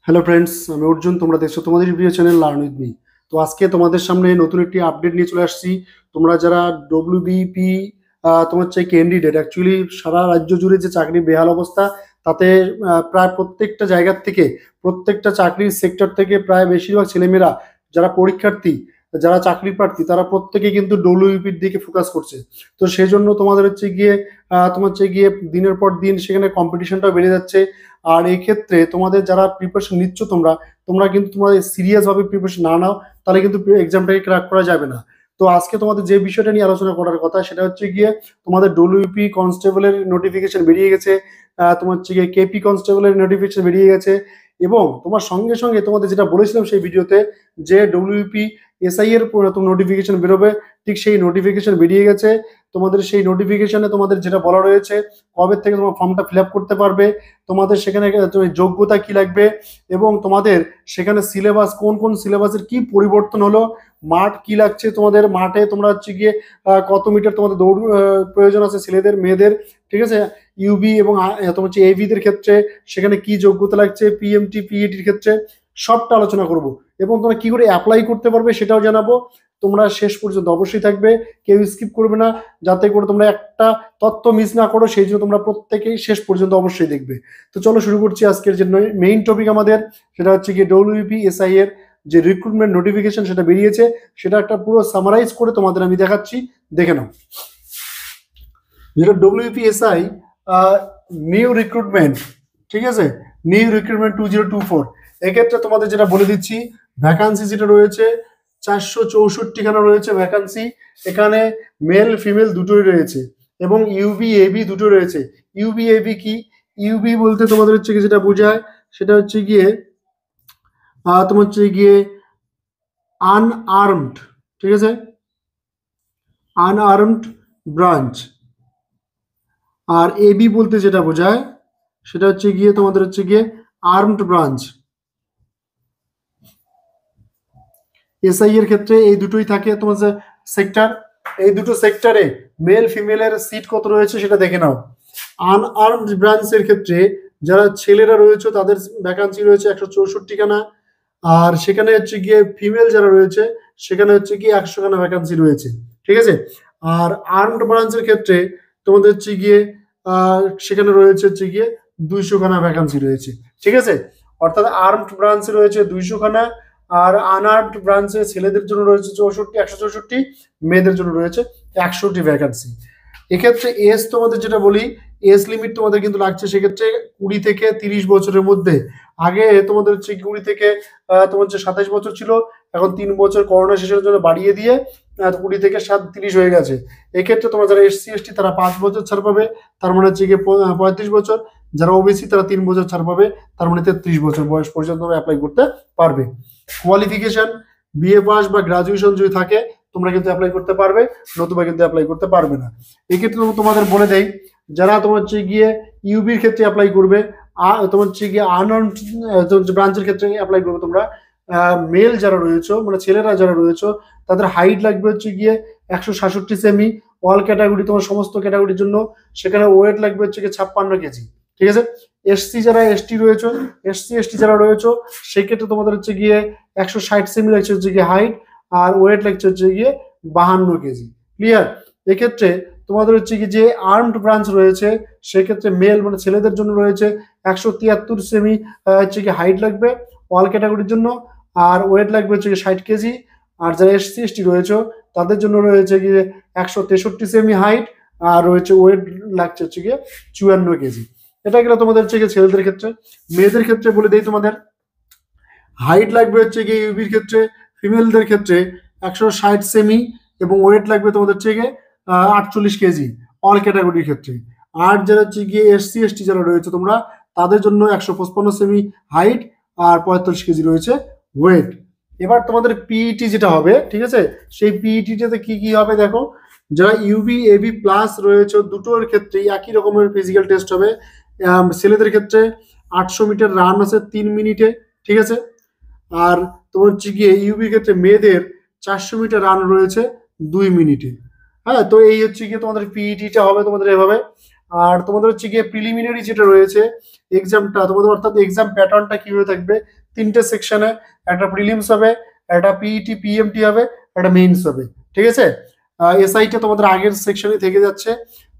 Hello friends, আমি অর্জুন। তোমরা দেখছো তোমাদের প্রিয় চ্যানেল লার্ন উইথ মি। তো আজকে তোমাদের সামনে নতুন একটি আপডেট নিয়ে চলে আসছি। তোমরা যারা ডব্লিউবিপি তোমার হচ্ছে ক্যান্ডিডেট, অ্যাকচুয়ালি সারা রাজ্য জুড়ে যে চাকরির বেহাল অবস্থা, তাতে প্রায় প্রত্যেকটা জায়গার থেকে, প্রত্যেকটা চাকরির সেক্টর থেকে প্রায় বেশিরভাগ ছেলেমেয়েরা যারা পরীক্ষার্থী, যারা চাকরি প্রার্থী, তারা প্রত্যেকে কিন্তু ডব্লিউবিপির দিকে ফোকাস করছে। তো সেই জন্য তোমাদের হচ্ছে গিয়ে তোমার হচ্ছে গিয়ে দিনের পর দিন সেখানে কম্পিটিশনটাও বেড়ে যাচ্ছে। আর এই ক্ষেত্রে তোমাদের যারা প্রিপারেশন নিচ্ছ, তোমরা তোমরা কিন্তু তোমাদের সিরিয়াস ভাবে প্রিপারেশন না নাও, তাহলে কিন্তু এক্সামটাকে ক্র্যাক করা যাবে না। তো আজকে তোমাদের যে বিষয়টা নিয়ে আলোচনা করার কথা, সেটা হচ্ছে গিয়ে তোমাদের ডব্লিউপি কনস্টেবলের নোটিফিকেশন বেরিয়ে গেছে, তোমার হচ্ছে গিয়ে কেপি কনস্টেবলের নোটিফিকেশন বেরিয়ে গেছে। এবং তোমার সঙ্গে সঙ্গে তোমাদের যেটা বলেছিলাম সেই ভিডিওতে, যে ডব্লিউপি এসআই এর নোটিফিকেশন বেরোবে, ঠিক সেই নোটিফিকেশন বেরিয়ে গেছে। তোমাদের সেই নোটিফিকেশনে তোমাদের যেটা বলা রয়েছে, কবে থেকে তোমার ফর্মটা ফিল আপ করতে পারবে, তোমাদের সেখানে যোগ্যতা কি লাগবে, এবং তোমাদের সেখানে সিলেবাস, কোন কোন সিলেবাসের কি পরিবর্তন হলো, মাঠ কি লাগছে, তোমাদের মাঠে তোমরা হচ্ছে গিয়ে কত মিটার তোমাদের দৌড় প্রয়োজন আছে ছেলেদের মেয়েদের, ঠিক আছে, ইউবি এবং তোমার হচ্ছে এভিদের ক্ষেত্রে সেখানে কি যোগ্যতা লাগছে, পিএমটি পিইটির ক্ষেত্রে সবটা আলোচনা করব। এবং তোমরা কি করে অ্যাপ্লাই করতে পারবে সেটাও জানাবো। তোমরা শেষ পর্যন্ত অবশ্যই থাকবে, কেউ স্কিপ করবে না, যাতে করে তোমরা একটা তথ্য মিস না করো। সেই জন্য তোমরা প্রত্যেকেই শেষ পর্যন্ত অবশ্যই দেখবে। তো চলো শুরু করছি আজকের যে মেইন টপিক আমাদের, সেটা হচ্ছে কি ডব্লিউপি এসআই এর যে রিক্রুটমেন্ট নোটিফিকেশন সেটা বেরিয়েছে, সেটা একটা পুরো সামারাইজ করে তোমাদের আমি দেখাচ্ছি, দেখে নাও। যেটা ডব্লিউপি এসআই নিউ রিক্রুটমেন্ট, ঠিক আছে, নিউ রিক্রুটমেন্ট 2024, এক্ষেত্রে তোমাদের যেটা বলে দিচ্ছি, ভ্যাকান্সি যেটা রয়েছে 464খানা রয়েছে ভ্যাকান্সি। এখানে মেল ফিমেল দুটোই রয়েছে, এবং ইউবি এবি দুটো রয়েছে। ইউবি এবি কি? ইউবি বলতে তোমাদের হচ্ছে যেটা বোঝায়, সেটা হচ্ছে গিয়ে তোমার হচ্ছে গিয়ে আনআর্মড, ঠিক আছে, আনআর্মড ব্রাঞ্চ। আর এবি বলতে যেটা বোঝায়, সেটা হচ্ছে গিয়ে তোমাদের হচ্ছে গিয়ে আর্মড ব্রাঞ্চ। এসআই এর ক্ষেত্রে এই দুটোই থাকে তোমার সেক্টর। এই দুটো সেক্টরে মেল ফিমেলের সিট কত রয়েছে সেটা দেখে নাও। আনআর্মড ব্রাঞ্চের ক্ষেত্রে যারা ছেলেরা রয়েছে তাদের ভ্যাকান্সি রয়েছে 164খানা, আর সেখানে হচ্ছে গিয়ে ফিমেল যারা রয়েছে সেখানে হচ্ছে গিয়ে 100খানা ভ্যাকান্সি রয়েছে, ঠিক আছে। আর আর্মড ব্রাঞ্চের ক্ষেত্রে তোমাদের হচ্ছে গিয়ে সেখানে রয়েছে হচ্ছে গিয়ে 200খানা ভ্যাকান্সি রয়েছে, ঠিক আছে। অর্থাৎ আর্মড ব্রাঞ্চে রয়েছে 200খানা, আর আনআর্মড ব্রাঞ্চে ছেলেদের জন্য রয়েছে 164, মেয়েদের জন্য রয়েছে 100টি ভ্যাকান্সি। এক্ষেত্রে এজ তোমাদের যেটা বলি, এজ লিমিট তোমাদের কিন্তু লাগছে সেক্ষেত্রে 20 থেকে 30 বছরের মধ্যে। আগে তোমাদের হচ্ছে 20 থেকে তোমার হচ্ছে 27 বছর ছিল, এখন 3 বছর করোনা শেষের জন্য বাড়িয়ে দিয়ে 20 থেকে 30 হয়ে গেছে। এক্ষেত্রে তোমরা যারা এসসি এসটি তারা 5 বছর ছাড় পাবে, তার মানে হচ্ছে গিয়ে 35 বছর। যারা ওবিসি তারা 3 বছর ছাড় পাবে, তার মানে 33 বছর বয়স পর্যন্ত অ্যাপ্লাই করতে পারবে। কোয়ালিফিকেশন বিএ পাস বা গ্রাজুয়েশন যদি থাকে তোমরা কিন্তু অ্যাপ্লাই করতে পারবে, নতুবা কিন্তু অ্যাপ্লাই করতে পারবে না। এক্ষেত্রে তোমাদের বলে দেই, যারা তোমার হচ্ছে গিয়ে ইউবির ক্ষেত্রে অ্যাপ্লাই করবে, তোমার হচ্ছে গিয়ে আনআর্মড ব্রাঞ্চের ক্ষেত্রে অ্যাপ্লাই করবে তোমরা, মেল যারা রয়েছে মানে ছেলেরা যারা রয়েছে, তাদের হাইট লাগবে হচ্ছে গিয়ে 166 সেমি, অল ক্যাটাগরি, তোমার সমস্ত ক্যাটাগরির জন্য। সেখানে ওয়েট লাগবে হচ্ছে গিয়ে 56 কেজি, ঠিক আছে। এসসি যারা এসটি রয়েছে, এসসি এসটি যারা রয়েছে, সেক্ষেত্রে তোমাদের হচ্ছে গিয়ে 160 সেমি লাগছে হচ্ছে গিয়ে হাইট, আর ওয়েট লাগছে হচ্ছে গিয়ে 52 কেজি। ক্লিয়ার? এক্ষেত্রে তোমাদের হচ্ছে কি যে আর্মড ব্রাঞ্চ রয়েছে, সেক্ষেত্রে মেল মানে ছেলেদের জন্য রয়েছে 173 সেমি হচ্ছে কি হাইট লাগবে অল ক্যাটাগরির জন্য, আর ওয়েট লাগবে হচ্ছে কি 60 কেজি। আর যারা এসসি এসটি রয়েছে তাদের জন্য রয়েছে গিয়ে 163 সেমি হাইট, আর রয়েছে ওয়েট লাগছে হচ্ছে গিয়ে 54 কেজি। এটা গেল তোমাদের হচ্ছে গিয়ে ছেলেদের ক্ষেত্রে। মেয়েদের ক্ষেত্রে বলে দেই, তোমাদের হাইট লাগবে হচ্ছে গিয়ে ইউবির ক্ষেত্রে, ফিমেলদের ক্ষেত্রে 160 সেমি, এবং ওয়েট লাগবে তোমাদের হচ্ছে গিয়ে 48 কেজি অল ক্যাটাগরির ক্ষেত্রে। আর যারা হচ্ছে গিয়ে এসসি এসটি যারা রয়েছে তোমরা, তাদের জন্য 155 সেমি হাইট আর 45 কেজি রয়েছে ওয়েট। এবার তোমাদের পিইটি যেটা হবে, ঠিক আছে, সেই পিইটিতে কি কি হবে দেখো। যারা ইউবি এবি প্লাস রয়েছে দুটোর ক্ষেত্রেই একই রকমের ফিজিক্যাল টেস্ট হবে। ছেলেদের ক্ষেত্রে 800 মিটার রান আছে 3 মিনিটে, ঠিক আছে। আর তোমার হচ্ছে গিয়ে ইউবির ক্ষেত্রে মেয়েদের 400 মিটার রান রয়েছে 2 মিনিটে। হ্যাঁ, তো এই হচ্ছে গিয়ে তোমাদের পিইটিটা হবে তোমাদের এভাবে। আর তোমাদের হচ্ছে গিয়ে প্রিলিমিনারি যেটা রয়েছে এক্সামটা তোমাদের, অর্থাৎ এক্সাম প্যাটার্নটা কিভাবে থাকবে, তিনটে সেকশনে, একটা প্রিলিমস হবে, একটা পিইটি পিএমটি হবে, একটা মেইনস হবে। ঠিক আছে, এসআইটা তোমাদের আগের সেকশনে থেকে যাচ্ছে।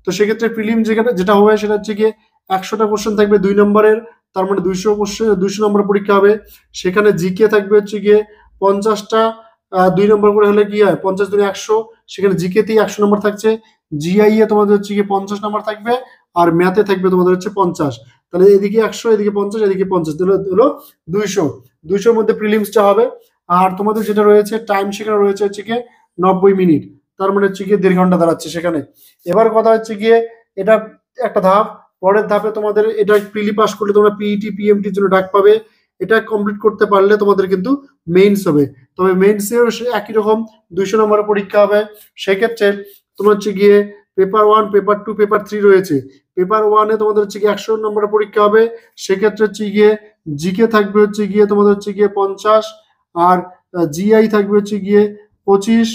তো সেক্ষেত্রে প্রিলিম যেটা হবে সেটা হচ্ছে গিয়ে 100টা কোশ্চেন থাকবে 2 নম্বরের, তার মানে 200 কোশ্চেন, 200 নম্বর পরীক্ষা হবে। সেখানে জিকে থাকবে হচ্ছে গিয়ে 50টা, 2 নম্বর করে হলে কি হয়, 50 দুই 100, সেখানে জিকেতেই 100 নম্বর থাকছে। জিআই এ তোমাদের হচ্ছে গিয়ে 50 নম্বর থাকবে, আর ম্যাথে থাকবে তোমাদের হচ্ছে 50। তাহলে এদিকে 100, এদিকে 50, এদিকে 50, হলো 200। 200-র মধ্যে প্রিলিমসটা হবে। আর তোমাদের যেটা রয়েছে টাইম, সেখানে রয়েছে হচ্ছে গিয়ে 90 মিনিট, তার মানে হচ্ছে গিয়ে 1.5 ঘন্টা দাঁড়াচ্ছে সেখানে। এবার কথা হচ্ছে গিয়ে এটা একটা ধাপ, পরের ধাপে তোমাদের এটা প্রিলি পাস করলে তোমরা পিইটি পিএমটির জন্য ডাক পাবে। এটা কমপ্লিট করতে পারলে তোমাদের কিন্তু মেইনস হবে। তবে মেইনসেও একই রকম 200 নম্বরের পরীক্ষা হবে। সেক্ষেত্রে তোমার হচ্ছে গিয়ে পেপার 1, পেপার 2, পেপার 3 রয়েছে। পেপার 1-এ তোমাদের হচ্ছে গিয়ে 100 নম্বরের পরীক্ষা হবে। সেক্ষেত্রে হচ্ছে গিয়ে জিকে থাকবে হচ্ছে গিয়ে তোমাদের হচ্ছে গিয়ে 50, আর জিআই থাকবে হচ্ছে গিয়ে 25।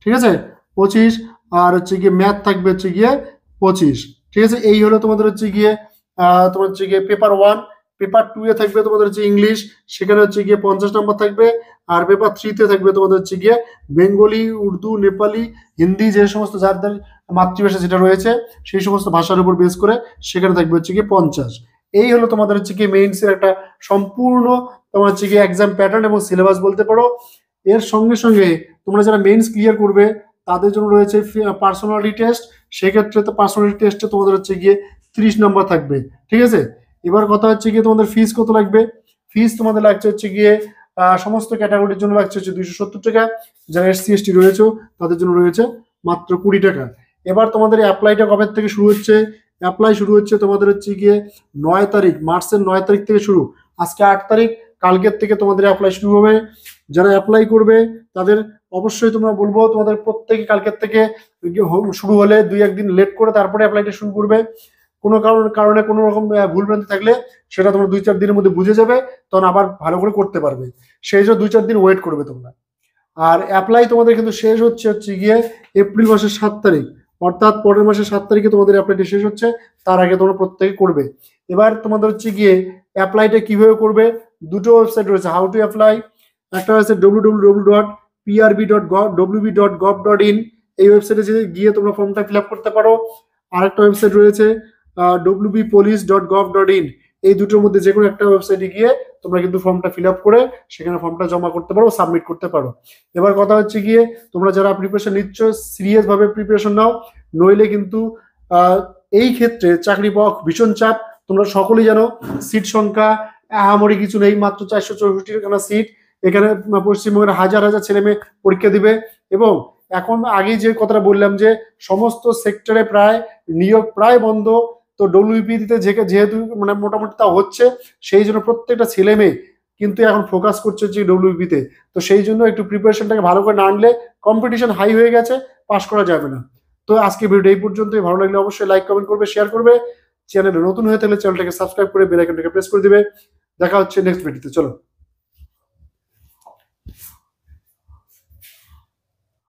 ঠিক আছে, 25, আর হচ্ছে গিয়ে ম্যাথ থাকবে হচ্ছে গিয়ে 25। ঠিক আছে, এই হলো তোমাদের হচ্ছে গিয়ে তোমার হচ্ছে গিয়ে পেপার 1। পেপার 2-এ থাকবে তোমাদের হচ্ছে ইংলিশ, সেখানে হচ্ছে গিয়ে 50 নম্বর থাকবে। আর পেপার 3-তে থাকবে তোমাদের হচ্ছে গিয়ে বেঙ্গলি, উর্দু, নেপালি, হিন্দি, যে সমস্ত যাদের মাতৃভাষা যেটা রয়েছে সেই সমস্ত ভাষার উপর বেস করে সেখানে থাকবে হচ্ছে গিয়ে 50। এই হলো তোমাদের হচ্ছে গিয়ে মেইনসের একটা সম্পূর্ণ তোমার হচ্ছে গিয়ে এক্সাম প্যাটার্ন এবং সিলেবাস বলতে পারো। এর সঙ্গে সঙ্গে তোমরা যারা মেইনস ক্লিয়ার করবে তাদের জন্য রয়েছে পার্সোনালিটি টেস্ট। সেক্ষেত্রে তো পার্সোনালিটি টেস্টে তোমাদের হচ্ছে গিয়ে 30 নম্বর থাকবে। ঠিক আছে, এবার কথা হচ্ছে গিয়ে তোমাদের ফিস কত লাগবে। ফিস তোমাদের লাগছে হচ্ছে গিয়ে সমস্ত ক্যাটাগরির জন্য লাগছে হচ্ছে 270 টাকা। যারা এসসি এসটি রয়েছে তাদের জন্য রয়েছে মাত্র 20 টাকা। এবার তোমাদের অ্যাপ্লাইটা কবে থেকে শুরু হচ্ছে, অ্যাপ্লাই শুরু হচ্ছে তোমাদের হচ্ছে গিয়ে 9 তারিখ, মার্চের 9 তারিখ থেকে শুরু। আজকে 8 তারিখ, কালকের থেকে তোমাদের অ্যাপ্লাই শুরু হবে। যারা অ্যাপ্লাই করবে তাদের অবশ্যই তোমরা বলবো তোমাদের প্রত্যেকে কালকের থেকে শুরু হলে 2-1 দিন লেট করে তারপরে অ্যাপ্লাইটা শুরু করবে। কোনো কারণে কোনো রকম ভুলভ্রান্তি থাকলে সেটা তোমরা 2-4 দিনের মধ্যে বুঝে যাবে, তখন আবার ভালো করে করতে পারবে। সেই জন্য 2-4 দিন ওয়েট করবে তোমরা। আর অ্যাপ্লাই তোমাদের কিন্তু শেষ হচ্ছে গিয়ে এপ্রিল মাসের 7 তারিখ, অর্থাৎ পরের মাসের 7 তারিখে তোমাদের অ্যাপ্লাইটা শেষ হচ্ছে। তার আগে তোমরা প্রত্যেকে করবে। এবার তোমাদের হচ্ছে গিয়ে অ্যাপ্লাইটা কিভাবে করবে, দুটো ওয়েবসাইট রয়েছে হাউ টু অ্যাপ্লাই। একটা হচ্ছে www.prb.wb.gov.in, এই ওয়েবসাইটে গিয়ে তোমরা ফর্মটা ফিল আপ করতে পারো। আরেকটা ওয়েবসাইট রয়েছে wbpolice.gov.in, এই দুটোর মধ্যে যে কোনো একটা ওয়েবসাইটে গিয়ে তোমরা কিন্তু ফর্মটা ফিল আপ করে সেখানে ফর্মটা জমা করতে পারো, সাবমিট করতে পারো। এবার কথা হচ্ছে গিয়ে তোমরা যারা প্রিপারেশন নিচ্ছ সিরিয়াস ভাবে প্রিপারেশন নাও, নইলে কিন্তু এই ক্ষেত্রে চাকরি পাওয়া ভীষণ চাপ। তোমরা সকলেই জানো সিট সংখ্যা আহামরি কিছু নেই, মাত্র 464 সিট। এখানে পশ্চিমবঙ্গের হাজার হাজার ছেলে মেয়ে পরীক্ষা দিবে। এবং এখন আগেই যে কথাটা বললাম যে সমস্ত সেক্টরে প্রায় নিয়োগ প্রায় বন্ধ। তো ডব্লিউপি দিতে যেহেতু মানে মোটামুটি তা হচ্ছে, সেই জন্য প্রত্যেকটা ছেলে মেয়ে কিন্তু এখন ফোকাস করছে হচ্ছে ডব্লিউপিতে। তো সেই জন্য একটু প্রিপারেশনটাকে ভালো করে না আনলে কম্পিটিশন হাই হয়ে গেছে, পাস করা যাবে না। তো আজকে ভিডিও এই পর্যন্তই। ভালো লাগলে অবশ্যই লাইক কমেন্ট করবে, শেয়ার করবে। চ্যানেলে নতুন হয়ে থাকলে চ্যানেলটাকে সাবস্ক্রাইব করে বেল আইকনটাকে প্রেস করে দিবে। দেখা হচ্ছে নেক্সট ভিডিওতে, চলো।